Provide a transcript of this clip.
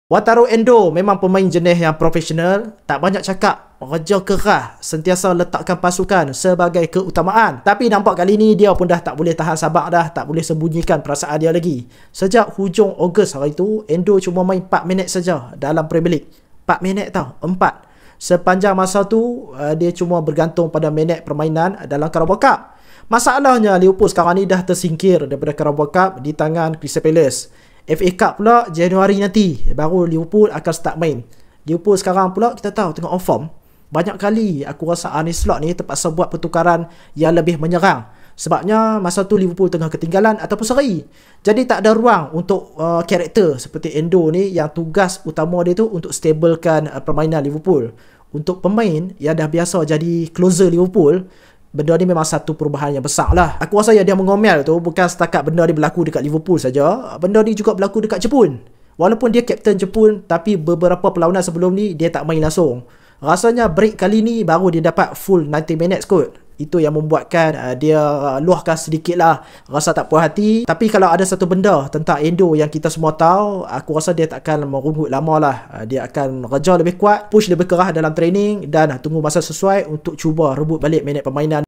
Wataru Endo memang pemain jenis yang profesional, tak banyak cakap, kerja keras, sentiasa letakkan pasukan sebagai keutamaan. Tapi nampak kali ni dia pun dah tak boleh tahan sabar dah, tak boleh sembunyikan perasaan dia lagi. Sejak hujung Ogos hari tu, Endo cuma main 4 minit saja dalam Premier League. 4 minit tau, 4. Sepanjang masa tu, dia cuma bergantung pada minit permainan dalam Carabao Cup. Masalahnya, Liverpool sekarang ni dah tersingkir daripada Carabao Cup di tangan Crystal Palace. FA Cup pula Januari nanti baru Liverpool akan start main. Liverpool sekarang pula kita tahu tengah on form. Banyak kali aku rasa Arne Slot ni terpaksa buat pertukaran yang lebih menyerang. Sebabnya masa tu Liverpool tengah ketinggalan ataupun seri. Jadi tak ada ruang untuk karakter seperti Endo ni yang tugas utama dia tu untuk stablekan permainan Liverpool. Untuk pemain yang dah biasa jadi closer Liverpool, benda ni memang satu perubahan yang besar lah. Aku rasa yang dia mengomel tu bukan setakat benda ni berlaku dekat Liverpool saja. Benda ni juga berlaku dekat Jepun. Walaupun dia kapten Jepun, tapi beberapa perlawanan sebelum ni dia tak main langsung. Rasanya break kali ni baru dia dapat full 90 minutes kot. Itu yang membuatkan dia luahkan sedikit lah rasa tak puas hati. Tapi kalau ada satu benda tentang Endo yang kita semua tahu, aku rasa dia tak akan merungut lama lah. Dia akan kerja lebih kuat, push lebih keras dalam training dan tunggu masa sesuai untuk cuba rebut balik minit permainan.